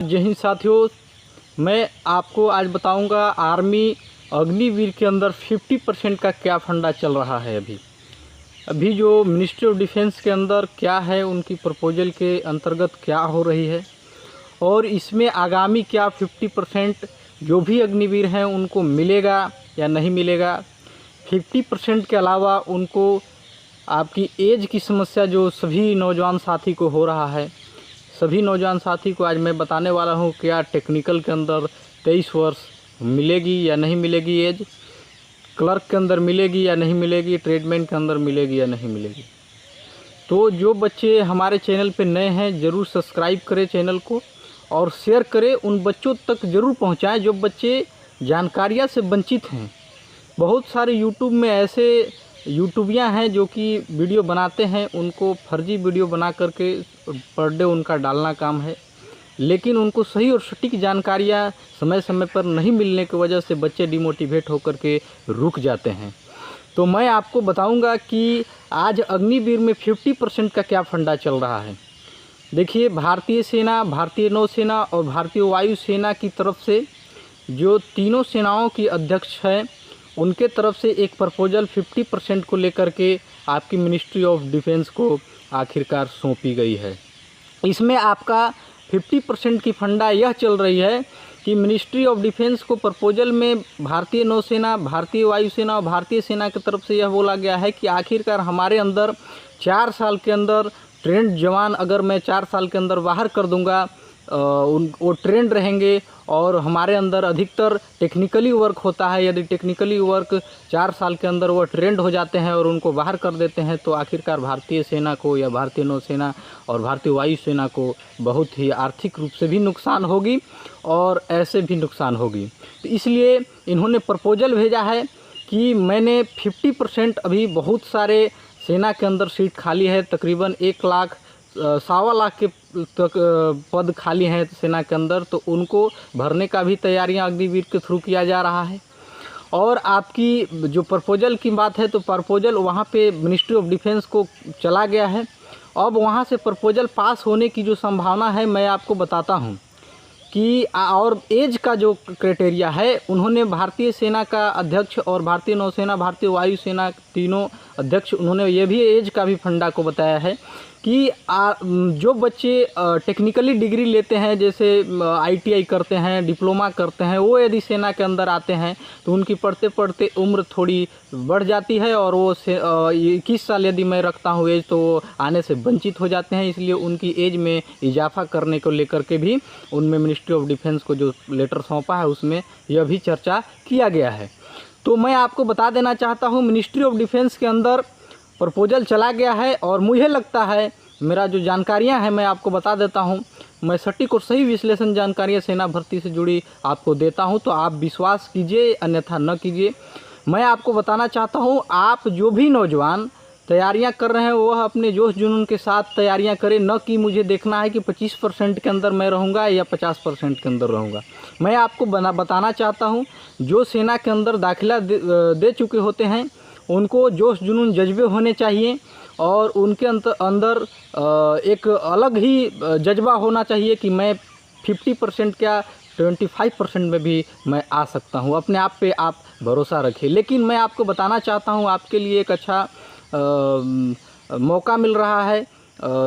जय हिंद साथियों, मैं आपको आज बताऊंगा आर्मी अग्निवीर के अंदर 50% का क्या फंडा चल रहा है। अभी जो मिनिस्ट्री ऑफ डिफेंस के अंदर क्या है, उनकी प्रपोजल के अंतर्गत क्या हो रही है और इसमें आगामी क्या 50% जो भी अग्निवीर हैं उनको मिलेगा या नहीं मिलेगा। 50% के अलावा उनको आपकी एज की समस्या जो सभी नौजवान साथी को हो रहा है, सभी नौजवान साथी को आज मैं बताने वाला हूँ क्या टेक्निकल के अंदर 23 वर्ष मिलेगी या नहीं मिलेगी, एज क्लर्क के अंदर मिलेगी या नहीं मिलेगी, ट्रेडमैन के अंदर मिलेगी या नहीं मिलेगी। तो जो बच्चे हमारे चैनल पे नए हैं ज़रूर सब्सक्राइब करें चैनल को और शेयर करें, उन बच्चों तक ज़रूर पहुँचाएँ जो बच्चे जानकारियाँ से वंचित हैं। बहुत सारे यूट्यूब में ऐसे यूट्यूबियाँ हैं जो कि वीडियो बनाते हैं, उनको फर्जी वीडियो बना करके पर डे उनका डालना काम है, लेकिन उनको सही और सटीक जानकारियाँ समय समय पर नहीं मिलने की वजह से बच्चे डिमोटिवेट होकर के रुक जाते हैं। तो मैं आपको बताऊंगा कि आज अग्निवीर में 50% का क्या फंडा चल रहा है। देखिए, भारतीय सेना, भारतीय नौसेना और भारतीय वायुसेना की तरफ से जो तीनों सेनाओं की अध्यक्ष हैं उनके तरफ से एक प्रपोजल 50% को लेकर के आपकी मिनिस्ट्री ऑफ डिफेंस को आखिरकार सौंपी गई है। इसमें आपका 50% की फंडा यह चल रही है कि मिनिस्ट्री ऑफ डिफेंस को प्रपोजल में भारतीय नौसेना, भारतीय वायुसेना और भारतीय सेना की तरफ से यह बोला गया है कि आखिरकार हमारे अंदर 4 साल के अंदर ट्रेंड जवान अगर मैं 4 साल के अंदर बाहर कर दूंगा, वो ट्रेंड रहेंगे और हमारे अंदर अधिकतर टेक्निकली वर्क होता है। यदि टेक्निकली वर्क 4 साल के अंदर वो ट्रेंड हो जाते हैं और उनको बाहर कर देते हैं तो आखिरकार भारतीय सेना को या भारतीय नौसेना और भारतीय वायुसेना को बहुत ही आर्थिक रूप से भी नुकसान होगी और ऐसे भी नुकसान होगी। तो इसलिए इन्होंने प्रपोजल भेजा है कि मैंने 50% अभी बहुत सारे सेना के अंदर सीट खाली है, तकरीबन 1 लाख 1.25 लाख के तक पद खाली हैं सेना के अंदर, तो उनको भरने का भी तैयारियां अग्निवीर के थ्रू किया जा रहा है। और आपकी जो प्रपोजल की बात है तो प्रपोजल वहां पे मिनिस्ट्री ऑफ डिफेंस को चला गया है। अब वहां से प्रपोजल पास होने की जो संभावना है मैं आपको बताता हूं कि और एज का जो क्राइटेरिया है, उन्होंने भारतीय सेना का अध्यक्ष और भारतीय नौसेना, भारतीय वायुसेना तीनों अध्यक्ष, उन्होंने ये भी एज का भी फंडा को बताया है कि जो बच्चे टेक्निकली डिग्री लेते हैं, जैसे ITI करते हैं, डिप्लोमा करते हैं, वो यदि सेना के अंदर आते हैं तो उनकी पढ़ते पढ़ते उम्र थोड़ी बढ़ जाती है और वो 21 साल यदि मैं रखता हूँ एज तो वो आने से वंचित हो जाते हैं। इसलिए उनकी एज में इजाफा करने को लेकर के भी उनमें मिनिस्ट्री ऑफ डिफेंस को जो लेटर सौंपा है उसमें यह भी चर्चा किया गया है। तो मैं आपको बता देना चाहता हूँ, मिनिस्ट्री ऑफ डिफेंस के अंदर प्रपोजल चला गया है और मुझे लगता है, मेरा जो जानकारियां हैं मैं आपको बता देता हूं, मैं सटीक और सही विश्लेषण जानकारियां सेना भर्ती से जुड़ी आपको देता हूं, तो आप विश्वास कीजिए अन्यथा न कीजिए। मैं आपको बताना चाहता हूं, आप जो भी नौजवान तैयारियां कर रहे हैं वह अपने जोश जुनून के साथ तैयारियां करें, न कि मुझे देखना है कि 25% के अंदर मैं रहूँगा या 50% के अंदर रहूँगा। मैं आपको बताना चाहता हूँ, जो सेना के अंदर दाखिला दे चुके होते हैं उनको जोश जुनून जज्बे होने चाहिए और उनके अंदर एक अलग ही जज्बा होना चाहिए कि मैं 50% क्या 25% में भी मैं आ सकता हूँ। अपने आप पे आप भरोसा रखें। लेकिन मैं आपको बताना चाहता हूँ, आपके लिए एक अच्छा मौका मिल रहा है।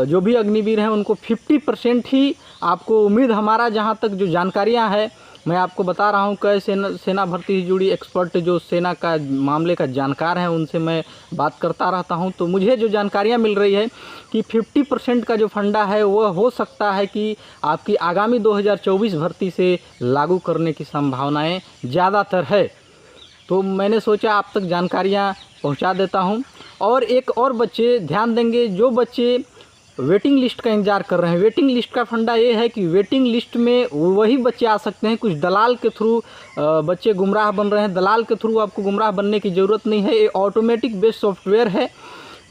जो भी अग्निवीर हैं उनको 50% ही आपको उम्मीद, हमारा जहाँ तक जो जानकारियाँ हैं मैं आपको बता रहा हूँ, कई सेना भर्ती से जुड़ी एक्सपर्ट जो सेना का मामले का जानकार हैं उनसे मैं बात करता रहता हूँ, तो मुझे जो जानकारियाँ मिल रही है कि 50% का जो फंडा है वह हो सकता है कि आपकी आगामी 2024 भर्ती से लागू करने की संभावनाएं ज़्यादातर है। तो मैंने सोचा आप तक जानकारियाँ पहुँचा देता हूँ। और एक और बच्चे ध्यान देंगे, जो बच्चे वेटिंग लिस्ट का इंतजार कर रहे हैं, वेटिंग लिस्ट का फंडा ये है कि वेटिंग लिस्ट में वही बच्चे आ सकते हैं। कुछ दलाल के थ्रू बच्चे गुमराह बन रहे हैं, दलाल के थ्रू आपको गुमराह बनने की ज़रूरत नहीं है। ये ऑटोमेटिक बेस्ड सॉफ्टवेयर है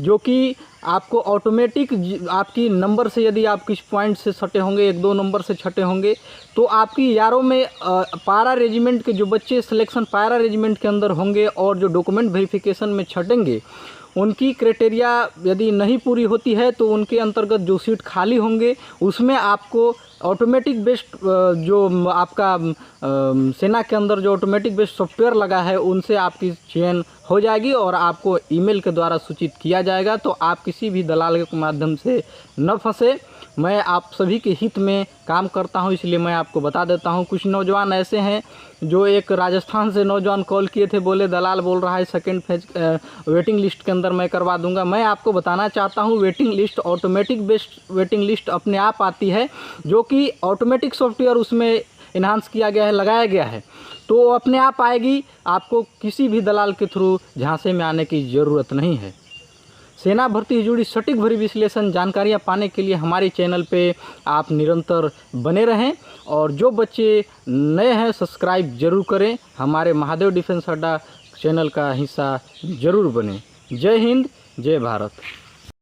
जो कि आपको ऑटोमेटिक आपकी नंबर से, यदि आप किस पॉइंट से छटे होंगे, 1-2 नंबर से छटे होंगे, तो आपकी यारों में पारा रेजिमेंट के जो बच्चे सिलेक्शन पारा रेजिमेंट के अंदर होंगे और जो डॉक्यूमेंट वेरिफिकेशन में छटेंगे उनकी क्राइटेरिया यदि नहीं पूरी होती है तो उनके अंतर्गत जो सीट खाली होंगे उसमें आपको ऑटोमेटिक बेस्ड जो आपका सेना के अंदर जो ऑटोमेटिक बेस्ड सॉफ्टवेयर लगा है उनसे आपकी चयन हो जाएगी और आपको ईमेल के द्वारा सूचित किया जाएगा। तो आप किसी भी दलाल के माध्यम से न फंसे। मैं आप सभी के हित में काम करता हूं, इसलिए मैं आपको बता देता हूं। कुछ नौजवान ऐसे हैं जो एक राजस्थान से नौजवान कॉल किए थे, बोले दलाल बोल रहा है सेकंड फेज वेटिंग लिस्ट के अंदर मैं करवा दूंगा। मैं आपको बताना चाहता हूं waiting list automatic based waiting list अपने आप आती है, जो कि ऑटोमेटिक सॉफ्टवेयर उसमें इन्हांस किया गया है, लगाया गया है, तो अपने आप आएगी। आपको किसी भी दलाल के थ्रू झांसे में आने की ज़रूरत नहीं है। सेना भर्ती से जुड़ी सटीक भरी विश्लेषण जानकारियाँ पाने के लिए हमारे चैनल पे आप निरंतर बने रहें और जो बच्चे नए हैं सब्सक्राइब जरूर करें, हमारे महादेव डिफेंस अड्डा चैनल का हिस्सा जरूर बने। जय हिंद, जय भारत।